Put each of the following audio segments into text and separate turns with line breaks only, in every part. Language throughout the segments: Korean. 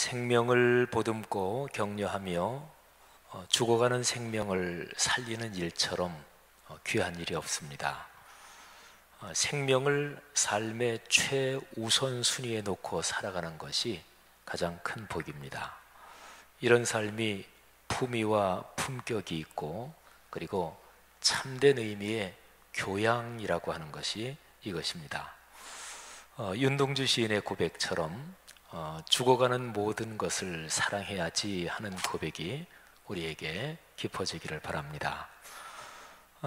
생명을 보듬고 격려하며 죽어가는 생명을 살리는 일처럼 귀한 일이 없습니다. 생명을 삶의 최우선 순위에 놓고 살아가는 것이 가장 큰 복입니다. 이런 삶이 품위와 품격이 있고, 그리고 참된 의미의 교양이라고 하는 것이 이것입니다. 윤동주 시인의 고백처럼 죽어가는 모든 것을 사랑해야지 하는 고백이 우리에게 깊어지기를 바랍니다.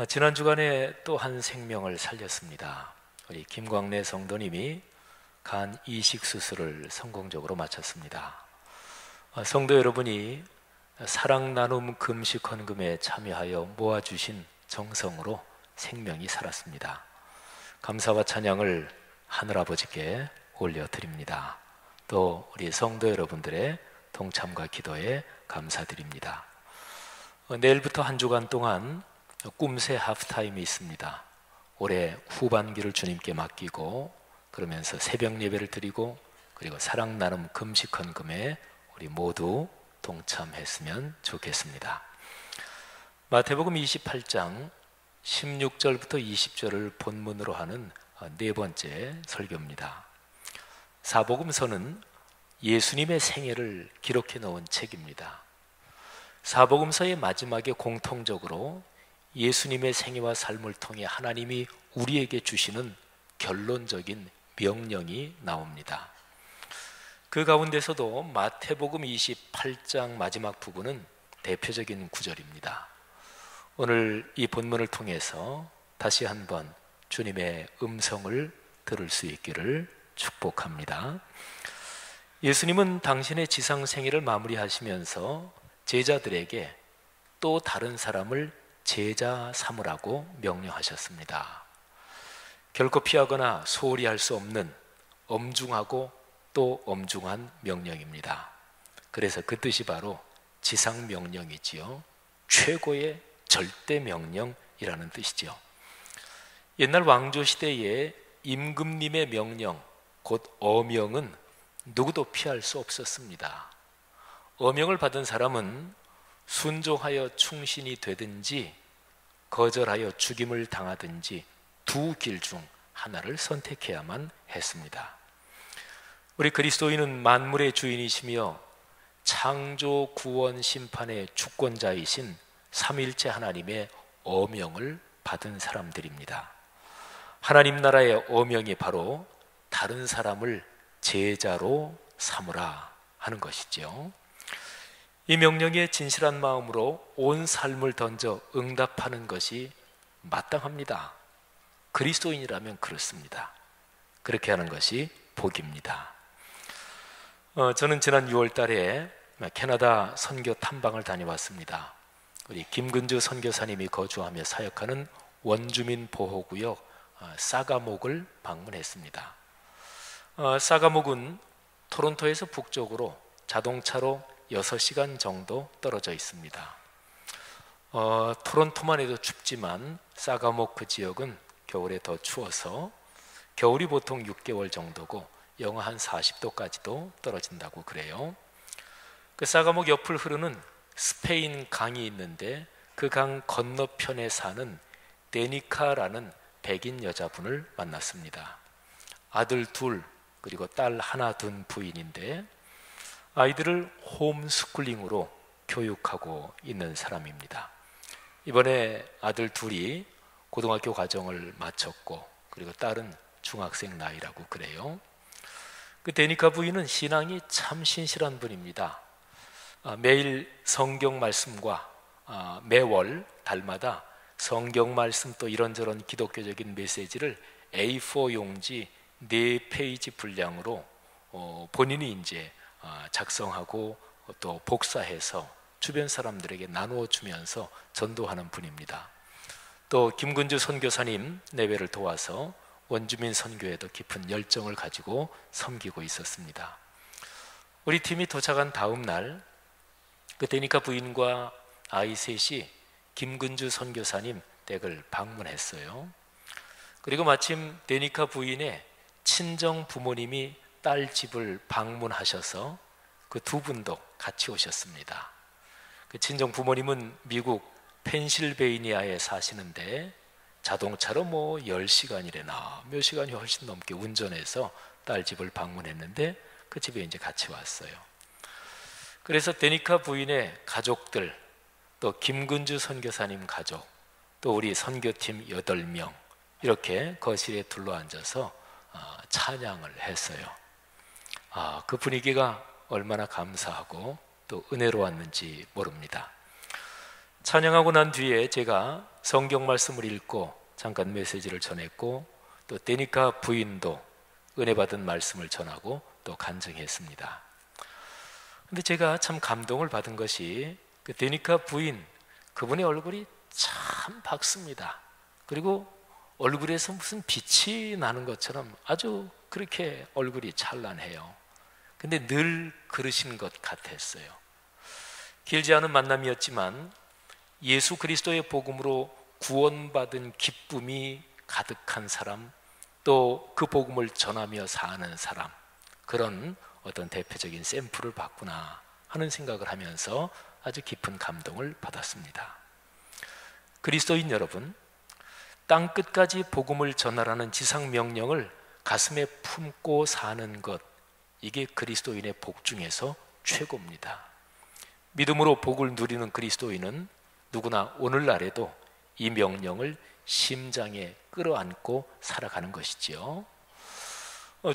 지난 주간에 또 한 생명을 살렸습니다. 우리 김광래 성도님이 간 이식 수술을 성공적으로 마쳤습니다. 성도 여러분이 사랑 나눔 금식 헌금에 참여하여 모아주신 정성으로 생명이 살았습니다. 감사와 찬양을 하늘아버지께 올려드립니다. 또 우리 성도 여러분들의 동참과 기도에 감사드립니다. 내일부터 한 주간 동안 꿈새 하프타임이 있습니다. 올해 후반기를 주님께 맡기고, 그러면서 새벽 예배를 드리고, 그리고 사랑 나눔 금식 헌금에 우리 모두 동참했으면 좋겠습니다. 마태복음 28장 16절부터 20절을 본문으로 하는 네 번째 설교입니다. 사복음서는 예수님의 생애를 기록해 놓은 책입니다. 사복음서의 마지막에 공통적으로 예수님의 생애와 삶을 통해 하나님이 우리에게 주시는 결론적인 명령이 나옵니다. 그 가운데서도 마태복음 28장 마지막 부분은 대표적인 구절입니다. 오늘 이 본문을 통해서 다시 한번 주님의 음성을 들을 수 있기를 축복합니다. 예수님은 당신의 지상 생애를 마무리하시면서 제자들에게 또 다른 사람을 제자 삼으라고 명령하셨습니다. 결코 피하거나 소홀히 할 수 없는 엄중하고 또 엄중한 명령입니다. 그래서 그 뜻이 바로 지상 명령이지요. 최고의 절대 명령이라는 뜻이죠. 옛날 왕조 시대에 임금님의 명령, 곧 어명은 누구도 피할 수 없었습니다. 어명을 받은 사람은 순종하여 충신이 되든지 거절하여 죽임을 당하든지 두 길 중 하나를 선택해야만 했습니다. 우리 그리스도인은 만물의 주인이시며 창조, 구원, 심판의 주권자이신 삼위일체 하나님의 어명을 받은 사람들입니다. 하나님 나라의 어명이 바로 다른 사람을 제자로 삼으라 하는 것이죠. 이 명령에 진실한 마음으로 온 삶을 던져 응답하는 것이 마땅합니다. 그리스도인이라면 그렇습니다. 그렇게 하는 것이 복입니다. 저는 지난 6월 달에 캐나다 선교 탐방을 다녀왔습니다. 우리 김근주 선교사님이 거주하며 사역하는 원주민 보호구역 사가목을 방문했습니다. 사가목은 토론토에서 북쪽으로 자동차로 6시간 정도 떨어져 있습니다. 토론토만 해도 춥지만 사가목 그 지역은 겨울에 더 추워서 겨울이 보통 6개월 정도고 영하 한 40도까지도 떨어진다고 그래요. 그 사가목 옆을 흐르는 스페인 강이 있는데 그 강 건너편에 사는 데니카라는 백인 여자분을 만났습니다. 아들 둘 그리고 딸 하나 둔 부인인데 아이들을 홈스쿨링으로 교육하고 있는 사람입니다. 이번에 아들 둘이 고등학교 과정을 마쳤고, 그리고 딸은 중학생 나이라고 그래요. 그 데니카 부인은 신앙이 참 신실한 분입니다. 매일 성경 말씀과 매월 달마다 성경 말씀 또 이런저런 기독교적인 메시지를 A4 용지 4페이지 분량으로 본인이 이제 작성하고 또 복사해서 주변 사람들에게 나누어 주면서 전도하는 분입니다. 또 김근주 선교사님 내외를 도와서 원주민 선교에도 깊은 열정을 가지고 섬기고 있었습니다. 우리 팀이 도착한 다음 날 그 데니카 부인과 아이 셋이 김근주 선교사님 댁을 방문했어요. 그리고 마침 데니카 부인의 친정 부모님이 딸 집을 방문하셔서 그 두 분도 같이 오셨습니다. 그 친정 부모님은 미국 펜실베이니아에 사시는데 자동차로 뭐 10시간이래나 몇 시간이 훨씬 넘게 운전해서 딸 집을 방문했는데 그 집에 이제 같이 왔어요. 그래서 데니카 부인의 가족들, 또 김근주 선교사님 가족, 또 우리 선교팀 8명 이렇게 거실에 둘러앉아서 찬양을 했어요. 그 분위기가 얼마나 감사하고 또 은혜로웠는지 모릅니다. 찬양하고 난 뒤에 제가 성경 말씀을 읽고 잠깐 메시지를 전했고, 또 데니카 부인도 은혜 받은 말씀을 전하고 또 간증했습니다. 근데 제가 참 감동을 받은 것이 그 데니카 부인, 그분의 얼굴이 참 밝습니다. 그리고 얼굴에서 무슨 빛이 나는 것처럼 아주 그렇게 얼굴이 찬란해요. 근데 늘 그러신 것 같았어요. 길지 않은 만남이었지만 예수 그리스도의 복음으로 구원받은 기쁨이 가득한 사람, 또 그 복음을 전하며 사는 사람, 그런 어떤 대표적인 샘플을 봤구나 하는 생각을 하면서 아주 깊은 감동을 받았습니다. 그리스도인 여러분, 땅끝까지 복음을 전하라는 지상 명령을 가슴에 품고 사는 것, 이게 그리스도인의 복 중에서 최고입니다. 믿음으로 복을 누리는 그리스도인은 누구나 오늘날에도 이 명령을 심장에 끌어안고 살아가는 것이지요.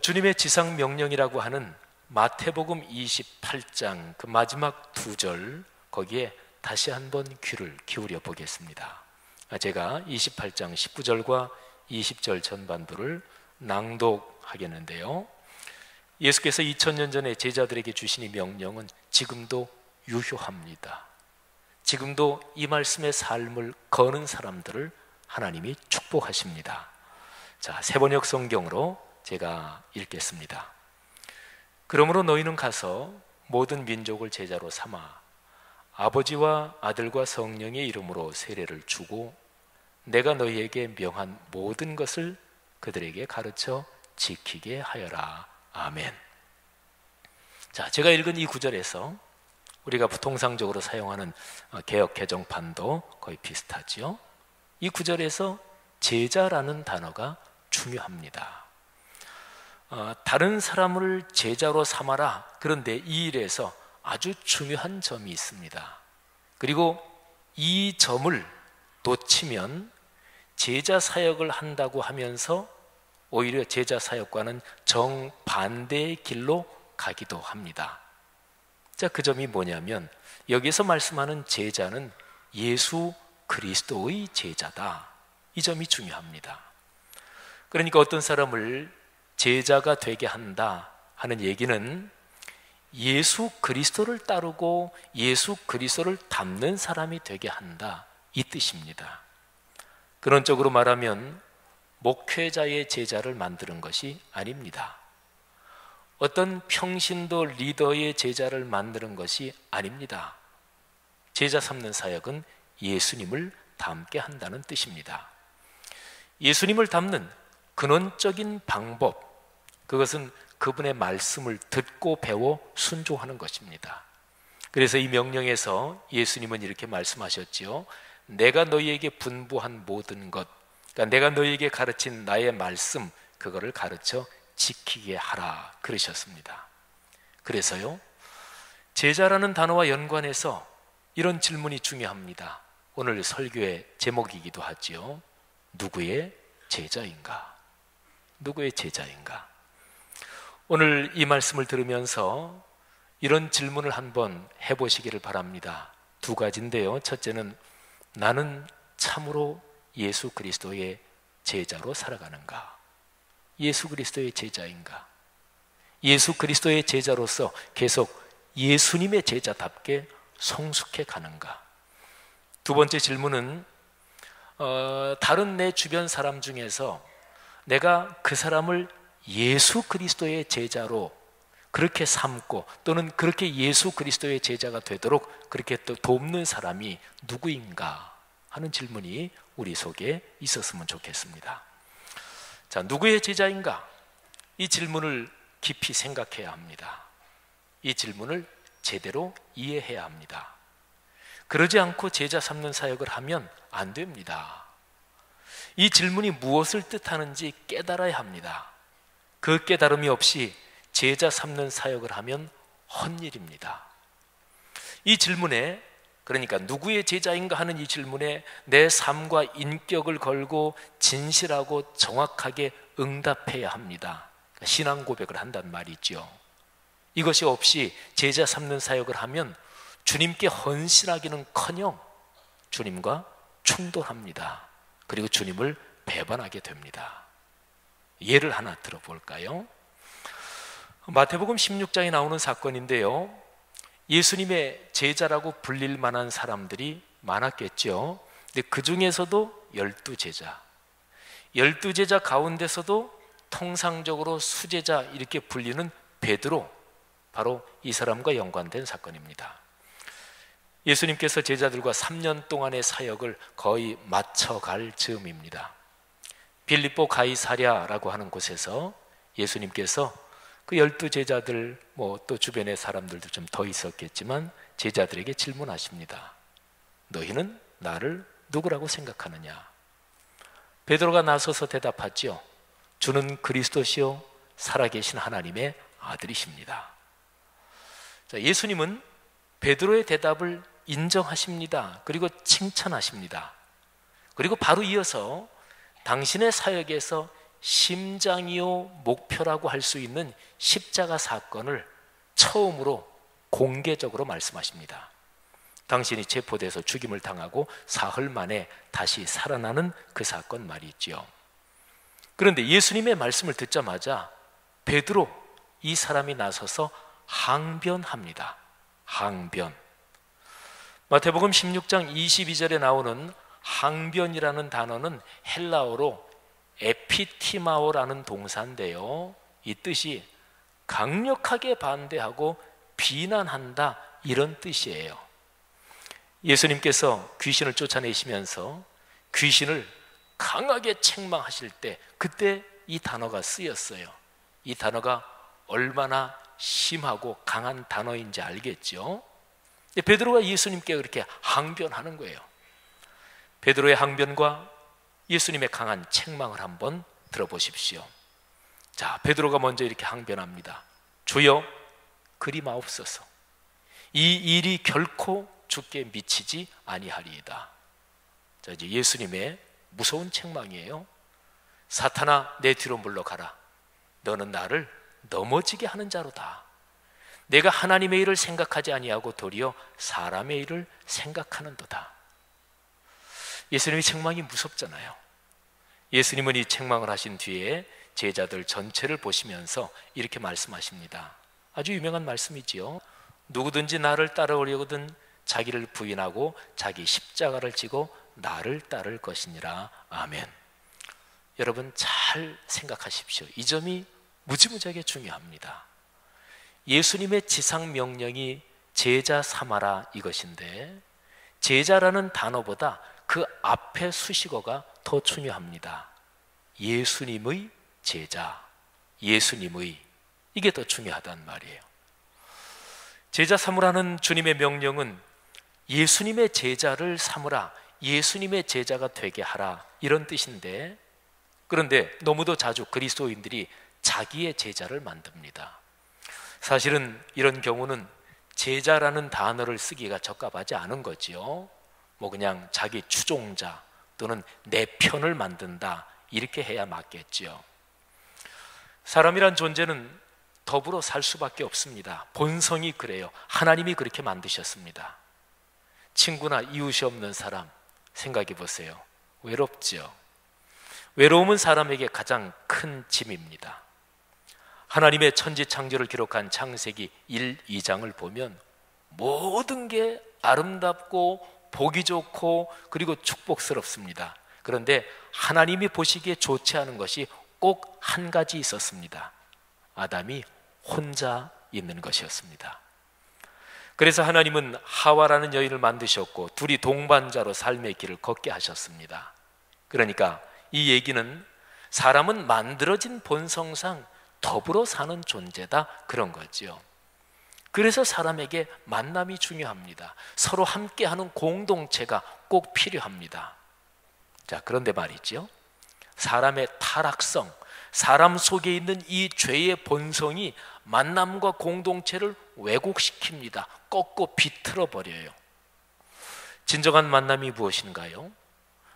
주님의 지상 명령이라고 하는 마태복음 28장 그 마지막 2절, 거기에 다시 한번 귀를 기울여 보겠습니다. 제가 28장 19절과 20절 전반부를 낭독하겠는데요, 예수께서 2000년 전에 제자들에게 주신 이 명령은 지금도 유효합니다. 지금도 이 말씀의 삶을 거는 사람들을 하나님이 축복하십니다. 자, 세번역 성경으로 제가 읽겠습니다. 그러므로 너희는 가서 모든 민족을 제자로 삼아 아버지와 아들과 성령의 이름으로 세례를 주고 내가 너희에게 명한 모든 것을 그들에게 가르쳐 지키게 하여라. 아멘. 자, 제가 읽은 이 구절에서 우리가 통상적으로 사용하는 개역 개정판도 거의 비슷하지요. 이 구절에서 제자라는 단어가 중요합니다. 다른 사람을 제자로 삼아라. 그런데 이 일에서 아주 중요한 점이 있습니다. 그리고 이 점을 놓치면 제자 사역을 한다고 하면서 오히려 제자 사역과는 정반대의 길로 가기도 합니다. 자, 그 점이 뭐냐면 여기서 말씀하는 제자는 예수 그리스도의 제자다. 이 점이 중요합니다. 그러니까 어떤 사람을 제자가 되게 한다 하는 얘기는 예수 그리스도를 따르고 예수 그리스도를 닮는 사람이 되게 한다, 이 뜻입니다. 그런 쪽으로 말하면 목회자의 제자를 만드는 것이 아닙니다. 어떤 평신도 리더의 제자를 만드는 것이 아닙니다. 제자 삼는 사역은 예수님을 닮게 한다는 뜻입니다. 예수님을 닮는 근원적인 방법, 그것은 그분의 말씀을 듣고 배워 순종하는 것입니다. 그래서 이 명령에서 예수님은 이렇게 말씀하셨지요. 내가 너희에게 분부한 모든 것, 그러니까 내가 너희에게 가르친 나의 말씀, 그거를 가르쳐 지키게 하라 그러셨습니다. 그래서요, 제자라는 단어와 연관해서 이런 질문이 중요합니다. 오늘 설교의 제목이기도 하지요. 누구의 제자인가? 누구의 제자인가? 오늘 이 말씀을 들으면서 이런 질문을 한번 해보시기를 바랍니다. 두 가지인데요. 첫째는 나는 참으로 예수 그리스도의 제자로 살아가는가? 예수 그리스도의 제자인가? 예수 그리스도의 제자로서 계속 예수님의 제자답게 성숙해 가는가? 두 번째 질문은 다른 내 주변 사람 중에서 내가 그 사람을 예수 그리스도의 제자로 그렇게 삼고 또는 그렇게 예수 그리스도의 제자가 되도록 그렇게 또 돕는 사람이 누구인가 하는 질문이 우리 속에 있었으면 좋겠습니다. 자, 누구의 제자인가? 이 질문을 깊이 생각해야 합니다. 이 질문을 제대로 이해해야 합니다. 그러지 않고 제자 삼는 사역을 하면 안 됩니다. 이 질문이 무엇을 뜻하는지 깨달아야 합니다. 그 깨달음이 없이 제자 삼는 사역을 하면 헛일입니다. 이 질문에, 그러니까 누구의 제자인가 하는 이 질문에 내 삶과 인격을 걸고 진실하고 정확하게 응답해야 합니다. 신앙 고백을 한단 말이죠. 이것이 없이 제자 삼는 사역을 하면 주님께 헌신하기는커녕 주님과 충돌합니다. 그리고 주님을 배반하게 됩니다. 예를 하나 들어볼까요? 마태복음 16장에 나오는 사건인데요, 예수님의 제자라고 불릴 만한 사람들이 많았겠죠. 근데 그 중에서도 12제자, 12제자 가운데서도 통상적으로 수제자 이렇게 불리는 베드로, 바로 이 사람과 연관된 사건입니다. 예수님께서 제자들과 3년 동안의 사역을 거의 마쳐갈 즈음입니다. 빌립보 가이사랴라고 하는 곳에서 예수님께서 그 12제자들, 또 주변의 사람들도 좀 더 있었겠지만 제자들에게 질문하십니다. 너희는 나를 누구라고 생각하느냐? 베드로가 나서서 대답하죠. 주는 그리스도시요 살아계신 하나님의 아들이십니다. 자, 예수님은 베드로의 대답을 인정하십니다. 그리고 칭찬하십니다. 그리고 바로 이어서 당신의 사역에서 심장이요 목표라고 할 수 있는 십자가 사건을 처음으로 공개적으로 말씀하십니다. 당신이 체포돼서 죽임을 당하고 사흘 만에 다시 살아나는 그 사건 말이죠. 그런데 예수님의 말씀을 듣자마자 베드로, 이 사람이 나서서 항변합니다. 항변. 마태복음 16장 22절에 나오는 항변이라는 단어는 헬라어로 에피티마오라는 동사인데요, 이 뜻이 강력하게 반대하고 비난한다, 이런 뜻이에요. 예수님께서 귀신을 쫓아내시면서 귀신을 강하게 책망하실 때 그때 이 단어가 쓰였어요. 이 단어가 얼마나 심하고 강한 단어인지 알겠죠? 베드로가 예수님께 그렇게 항변하는 거예요. 베드로의 항변과 예수님의 강한 책망을 한번 들어보십시오. 자, 베드로가 먼저 이렇게 항변합니다. 주여, 그리 마옵소서. 이 일이 결코 주께 미치지 아니하리이다. 자, 이제 예수님의 무서운 책망이에요. 사탄아, 내 뒤로 물러가라. 너는 나를 넘어지게 하는 자로다. 내가 하나님의 일을 생각하지 아니하고 도리어 사람의 일을 생각하는도다. 예수님의 책망이 무섭잖아요. 예수님은 이 책망을 하신 뒤에 제자들 전체를 보시면서 이렇게 말씀하십니다. 아주 유명한 말씀이지요. 누구든지 나를 따르려거든 자기를 부인하고 자기 십자가를 지고 나를 따를 것이니라. 아멘. 여러분 잘 생각하십시오. 이 점이 무지무지하게 중요합니다. 예수님의 지상 명령이 제자 삼아라 이것인데, 제자라는 단어보다 그 앞에 수식어가 더 중요합니다. 예수님의 제자, 예수님의, 이게 더 중요하단 말이에요. 제자 삼으라는 주님의 명령은 예수님의 제자를 삼으라, 예수님의 제자가 되게 하라, 이런 뜻인데, 그런데 너무도 자주 그리스도인들이 자기의 제자를 만듭니다. 사실은 이런 경우는 제자라는 단어를 쓰기가 적합하지 않은 거지요. 그냥 자기 추종자 또는 내 편을 만든다, 이렇게 해야 맞겠지요. 사람이란 존재는 더불어 살 수밖에 없습니다. 본성이 그래요. 하나님이 그렇게 만드셨습니다. 친구나 이웃이 없는 사람 생각해 보세요. 외롭죠. 외로움은 사람에게 가장 큰 짐입니다. 하나님의 천지 창조를 기록한 창세기 1, 2장을 보면 모든 게 아름답고 보기 좋고 그리고 축복스럽습니다. 그런데 하나님이 보시기에 좋지 않은 것이 꼭 한 가지 있었습니다. 아담이 혼자 있는 것이었습니다. 그래서 하나님은 하와라는 여인을 만드셨고 둘이 동반자로 삶의 길을 걷게 하셨습니다. 그러니까 이 얘기는 사람은 만들어진 본성상 더불어 사는 존재다, 그런 거죠. 그래서 사람에게 만남이 중요합니다. 서로 함께하는 공동체가 꼭 필요합니다. 자, 그런데 말이죠, 사람의 타락성, 사람 속에 있는 이 죄의 본성이 만남과 공동체를 왜곡시킵니다. 꺾고 비틀어 버려요. 진정한 만남이 무엇인가요?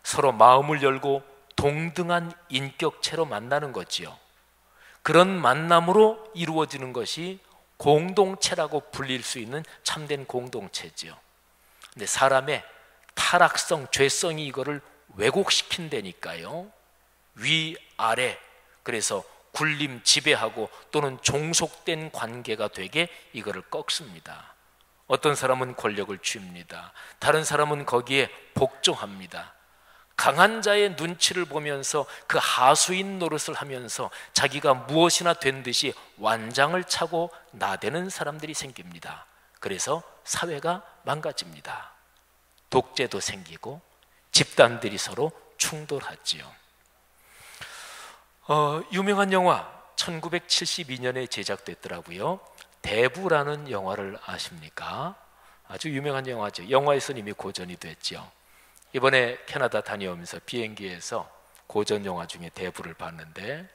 서로 마음을 열고 동등한 인격체로 만나는 거지요. 그런 만남으로 이루어지는 것이 공동체라고 불릴 수 있는 참된 공동체지요. 근데 사람의 타락성, 죄성이 이거를 왜곡시킨다니까요. 위아래, 그래서 군림 지배하고 또는 종속된 관계가 되게 이거를 꺾습니다. 어떤 사람은 권력을 쥡니다. 다른 사람은 거기에 복종합니다. 강한 자의 눈치를 보면서 그 하수인 노릇을 하면서 자기가 무엇이나 된 듯이 완장을 차고 나대는 사람들이 생깁니다. 그래서 사회가 망가집니다. 독재도 생기고 집단들이 서로 충돌하지요. 유명한 영화 1972년에 제작됐더라고요. 대부라는 영화를 아십니까? 아주 유명한 영화죠. 영화에서는 이미 고전이 됐죠. 이번에 캐나다 다녀오면서 비행기에서 고전 영화 중에 대부를 봤는데,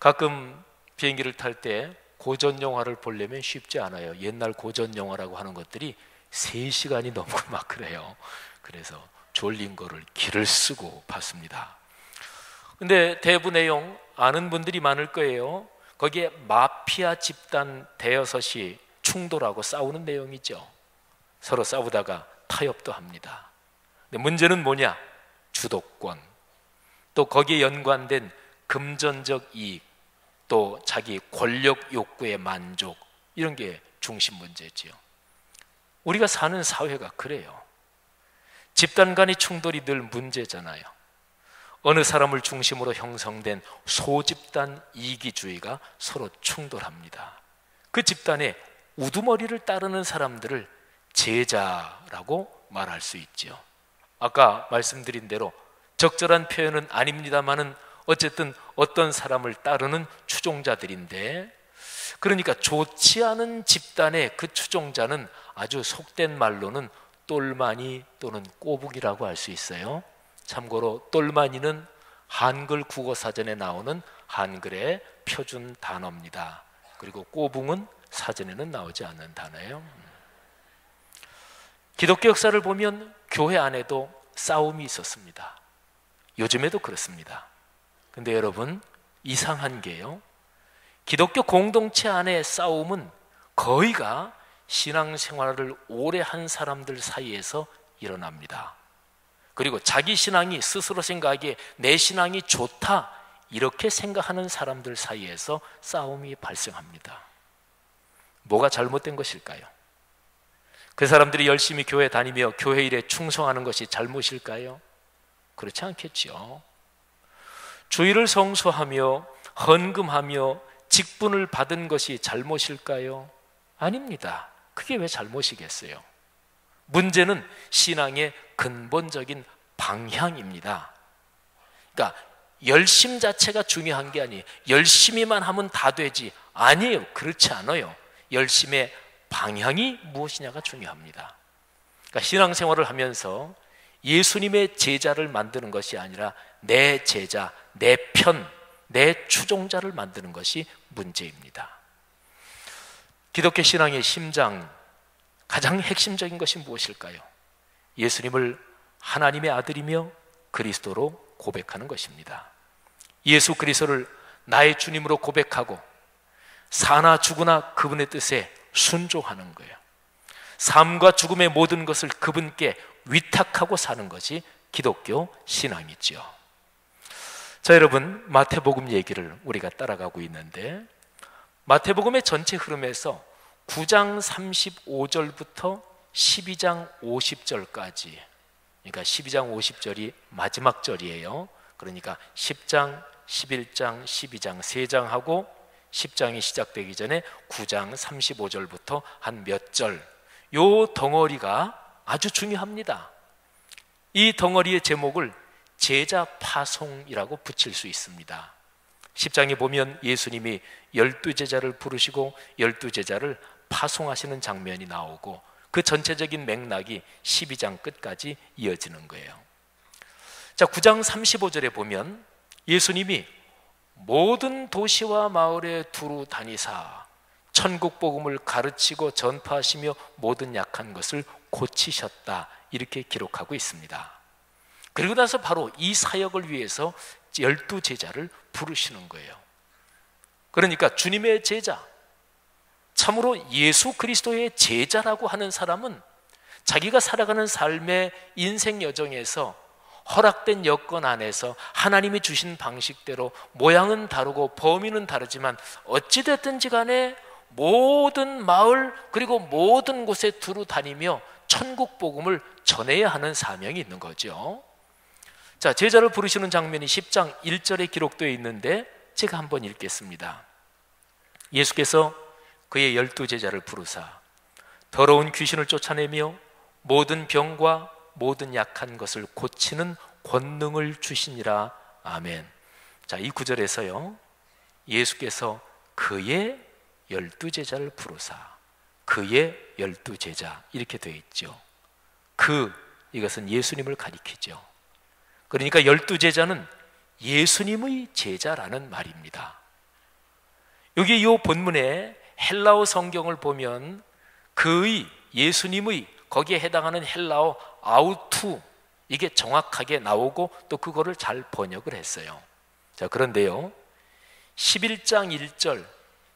가끔 비행기를 탈 때 고전 영화를 보려면 쉽지 않아요. 옛날 고전 영화라고 하는 것들이 3시간이 넘고 막 그래요. 그래서 졸린 거를 기를 쓰고 봤습니다. 근데 대부 내용 아는 분들이 많을 거예요. 거기에 마피아 집단 대여섯이 충돌하고 싸우는 내용이죠. 서로 싸우다가 타협도 합니다. 근데 문제는 뭐냐? 주도권, 또 거기에 연관된 금전적 이익, 또 자기 권력 욕구의 만족, 이런 게 중심 문제지요. 우리가 사는 사회가 그래요. 집단 간의 충돌이 늘 문제잖아요. 어느 사람을 중심으로 형성된 소집단 이기주의가 서로 충돌합니다. 그 집단의 우두머리를 따르는 사람들을 제자라고 말할 수 있지요. 아까 말씀드린 대로 적절한 표현은 아닙니다만은 어쨌든 어떤 사람을 따르는 추종자들인데, 그러니까 좋지 않은 집단의 그 추종자는 아주 속된 말로는 똘마니 또는 꼬북이라고 할 수 있어요. 참고로 똘마니는 한글 국어사전에 나오는 한글의 표준 단어입니다. 그리고 꼬북은 사전에는 나오지 않는 단어예요. 기독교 역사를 보면 교회 안에도 싸움이 있었습니다. 요즘에도 그렇습니다. 근데 여러분, 이상한 게요, 기독교 공동체 안의 싸움은 거의가 신앙생활을 오래 한 사람들 사이에서 일어납니다. 그리고 자기 신앙이 스스로 생각하기에 내 신앙이 좋다 이렇게 생각하는 사람들 사이에서 싸움이 발생합니다. 뭐가 잘못된 것일까요? 그 사람들이 열심히 교회 다니며 교회 일에 충성하는 것이 잘못일까요? 그렇지 않겠죠. 주일을 성수하며 헌금하며 직분을 받은 것이 잘못일까요? 아닙니다. 그게 왜 잘못이겠어요? 문제는 신앙의 근본적인 방향입니다. 그러니까 열심 자체가 중요한 게 아니에요. 열심히만 하면 다 되지, 아니에요. 그렇지 않아요. 열심의 방향이 무엇이냐가 중요합니다. 그러니까 신앙생활을 하면서 예수님의 제자를 만드는 것이 아니라 내 제자, 내 편, 내 추종자를 만드는 것이 문제입니다. 기독교 신앙의 심장, 가장 핵심적인 것이 무엇일까요? 예수님을 하나님의 아들이며 그리스도로 고백하는 것입니다. 예수 그리스도를 나의 주님으로 고백하고 사나 죽으나 그분의 뜻에 순종하는 거예요. 삶과 죽음의 모든 것을 그분께 위탁하고 사는 것이 기독교 신앙이죠. 자, 여러분, 마태복음 얘기를 우리가 따라가고 있는데, 마태복음의 전체 흐름에서 9장 35절부터 12장 50절까지, 그러니까 12장 50절이 마지막 절이에요. 그러니까 10장, 11장, 12장 3장하고 10장이 시작되기 전에 9장 35절부터 한 몇 절, 요 덩어리가 아주 중요합니다. 이 덩어리의 제목을 제자 파송이라고 붙일 수 있습니다. 10장에 보면 예수님이 12제자를 부르시고 12제자를 파송하시는 장면이 나오고 그 전체적인 맥락이 12장 끝까지 이어지는 거예요. 자, 9장 35절에 보면 예수님이 모든 도시와 마을에 두루 다니사 천국 복음을 가르치고 전파하시며 모든 약한 것을 고치셨다, 이렇게 기록하고 있습니다. 그리고 나서 바로 이 사역을 위해서 12제자를 부르시는 거예요. 그러니까 주님의 제자, 참으로 예수 그리스도의 제자라고 하는 사람은 자기가 살아가는 삶의 인생 여정에서 허락된 여건 안에서 하나님이 주신 방식대로 모양은 다르고 범위는 다르지만 어찌됐든지 간에 모든 마을 그리고 모든 곳에 두루 다니며 천국 복음을 전해야 하는 사명이 있는 거죠. 자, 제자를 부르시는 장면이 10장 1절에 기록되어 있는데 제가 한번 읽겠습니다. 예수께서 그의 12제자를 부르사 더러운 귀신을 쫓아내며 모든 병과 모든 약한 것을 고치는 권능을 주시니라. 아멘. 자, 이 구절에서요, 예수께서 그의 12제자를 부르사, 그의 12제자 이렇게 되어 있죠. 이것은 예수님을 가리키죠. 그러니까 12제자는 예수님의 제자라는 말입니다. 여기 이 본문에 헬라어 성경을 보면 그의, 예수님의, 거기에 해당하는 헬라어 아우투, 이게 정확하게 나오고 또 그거를 잘 번역을 했어요. 자, 그런데요, 11장 1절,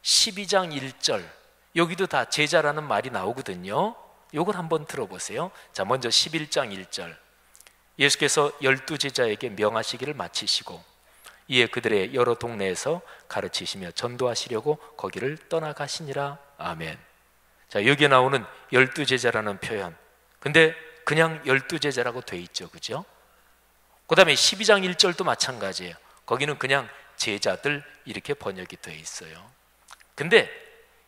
12장 1절 여기도 다 제자라는 말이 나오거든요. 이걸 한번 들어보세요. 자, 먼저 11장 1절, 예수께서 12제자에게 명하시기를 마치시고 이에 그들의 여러 동네에서 가르치시며 전도하시려고 거기를 떠나가시니라. 아멘. 자, 여기에 나오는 12제자라는 표현, 근데 그냥 12제자라고 돼 있죠, 그죠? 그 다음에 12장 1절도 마찬가지예요. 거기는 그냥 제자들 이렇게 번역이 돼 있어요. 근데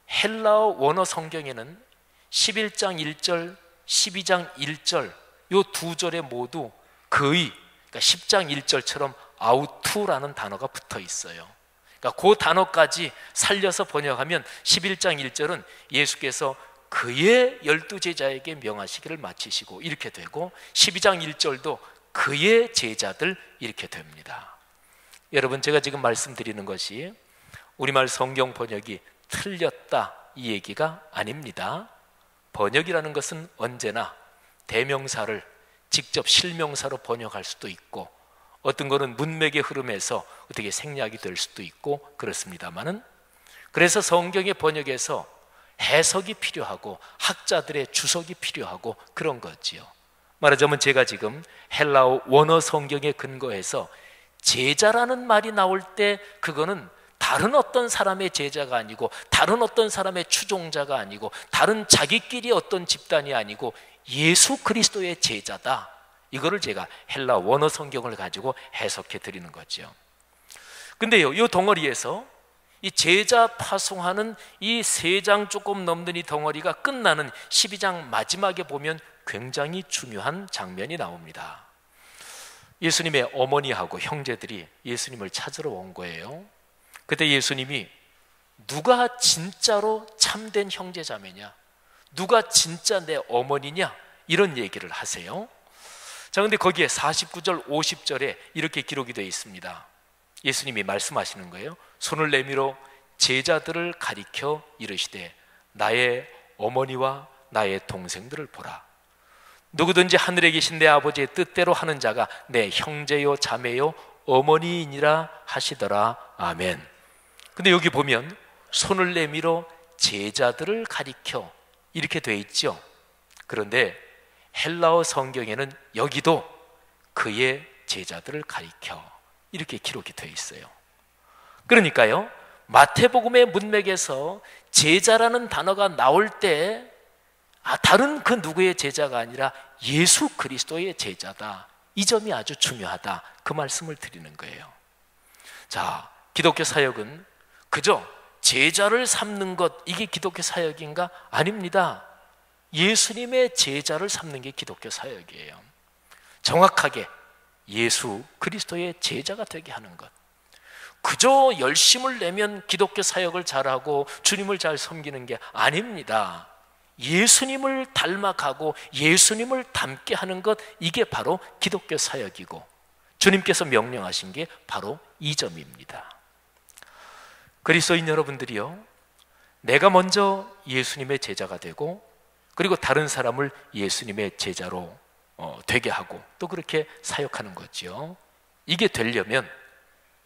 헬라어 원어 성경에는 11장 1절, 12장 1절 요 두 절에 모두 그의, 그러니까 10장 1절처럼 아우투라는 단어가 붙어 있어요. 그러니까 그 단어까지 살려서 번역하면 11장 1절은 예수께서 그의 12제자에게 명하시기를 마치시고 이렇게 되고, 12장 1절도 그의 제자들 이렇게 됩니다. 여러분, 제가 지금 말씀드리는 것이 우리말 성경 번역이 틀렸다 이 얘기가 아닙니다. 번역이라는 것은 언제나 대명사를 직접 실명사로 번역할 수도 있고 어떤 거는 문맥의 흐름에서 어떻게 생략이 될 수도 있고 그렇습니다만은, 그래서 성경의 번역에서 해석이 필요하고 학자들의 주석이 필요하고 그런 거지요. 말하자면 제가 지금 헬라어 원어 성경에 근거해서 제자라는 말이 나올 때 그거는 다른 어떤 사람의 제자가 아니고 다른 어떤 사람의 추종자가 아니고 다른 자기끼리 어떤 집단이 아니고 예수 그리스도의 제자다, 이거를 제가 헬라 원어 성경을 가지고 해석해 드리는 거죠. 근데요, 이 덩어리에서 이 제자 파송하는 이 3장 조금 넘는 이 덩어리가 끝나는 12장 마지막에 보면 굉장히 중요한 장면이 나옵니다. 예수님의 어머니하고 형제들이 예수님을 찾으러 온 거예요. 그때 예수님이 누가 진짜로 참된 형제자매냐, 누가 진짜 내 어머니냐, 이런 얘기를 하세요. 자, 근데 거기에 49절 50절에 이렇게 기록이 되어 있습니다. 예수님이 말씀하시는 거예요. 손을 내밀어 제자들을 가리켜 이르시되 나의 어머니와 나의 동생들을 보라. 누구든지 하늘에 계신 내 아버지의 뜻대로 하는 자가 내 형제요 자매요 어머니이니라 하시더라. 아멘. 근데 여기 보면 손을 내밀어 제자들을 가리켜 이렇게 돼 있죠. 그런데 헬라어 성경에는 여기도 그의 제자들을 가리켜 이렇게 기록이 돼 있어요. 그러니까요, 마태복음의 문맥에서 제자라는 단어가 나올 때 다른 그 누구의 제자가 아니라 예수 그리스도의 제자다, 이 점이 아주 중요하다, 그 말씀을 드리는 거예요. 자, 기독교 사역은 그저 제자를 삼는 것, 이게 기독교 사역인가? 아닙니다. 예수님의 제자를 삼는 게 기독교 사역이에요. 정확하게 예수 그리스도의 제자가 되게 하는 것. 그저 열심을 내면 기독교 사역을 잘하고 주님을 잘 섬기는 게 아닙니다. 예수님을 닮아가고 예수님을 닮게 하는 것, 이게 바로 기독교 사역이고 주님께서 명령하신 게 바로 이 점입니다. 그리스도인 여러분들이요, 내가 먼저 예수님의 제자가 되고 그리고 다른 사람을 예수님의 제자로 되게 하고 또 그렇게 사역하는 거죠. 이게 되려면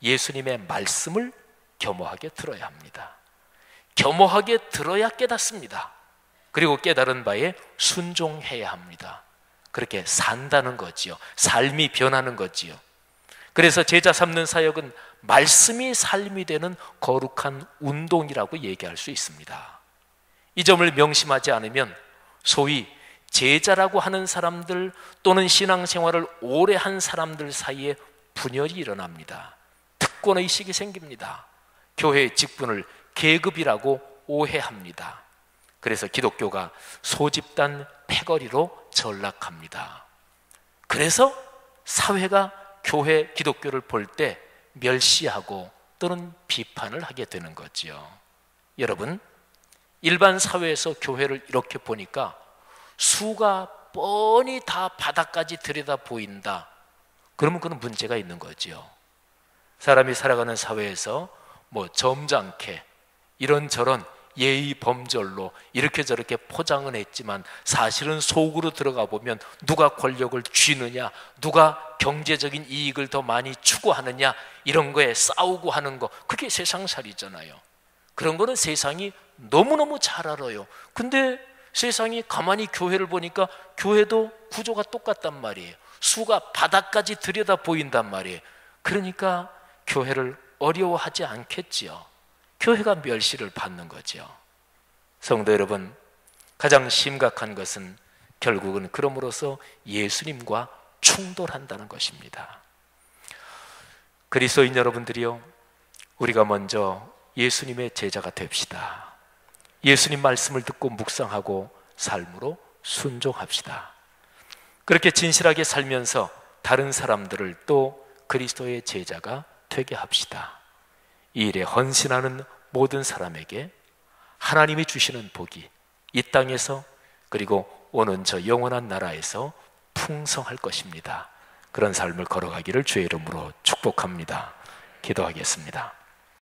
예수님의 말씀을 겸허하게 들어야 합니다. 겸허하게 들어야 깨닫습니다. 그리고 깨달은 바에 순종해야 합니다. 그렇게 산다는 거지요. 삶이 변하는 거지요. 그래서 제자 삼는 사역은 말씀이 삶이 되는 거룩한 운동이라고 얘기할 수 있습니다. 이 점을 명심하지 않으면 소위 제자라고 하는 사람들 또는 신앙생활을 오래 한 사람들 사이에 분열이 일어납니다. 특권의식이 생깁니다. 교회의 직분을 계급이라고 오해합니다. 그래서 기독교가 소집단 패거리로 전락합니다. 그래서 사회가 교회 기독교를 볼 때 멸시하고 또는 비판을 하게 되는 거지요. 여러분, 일반 사회에서 교회를 이렇게 보니까 수가 뻔히 다 바닥까지 들여다 보인다. 그러면 그건 문제가 있는 거지요. 사람이 살아가는 사회에서 뭐 점잖게 이런저런 예의 범절로 이렇게 저렇게 포장은 했지만 사실은 속으로 들어가 보면 누가 권력을 쥐느냐, 누가 경제적인 이익을 더 많이 추구하느냐, 이런 거에 싸우고 하는 거, 그게 세상살이잖아요. 그런 거는 세상이 너무너무 잘 알아요. 근데 세상이 가만히 교회를 보니까 교회도 구조가 똑같단 말이에요. 수가 바닥까지 들여다 보인단 말이에요. 그러니까 교회를 어려워하지 않겠지요. 교회가 멸시를 받는 거죠. 성도 여러분, 가장 심각한 것은 결국은 그럼으로써 예수님과 충돌한다는 것입니다. 그리스도인 여러분들이요, 우리가 먼저 예수님의 제자가 됩시다. 예수님 말씀을 듣고 묵상하고 삶으로 순종합시다. 그렇게 진실하게 살면서 다른 사람들을 또 그리스도의 제자가 되게 합시다. 이 일에 헌신하는 모든 사람에게 하나님이 주시는 복이 이 땅에서 그리고 오는 저 영원한 나라에서 풍성할 것입니다. 그런 삶을 걸어가기를 주의 이름으로 축복합니다. 기도하겠습니다.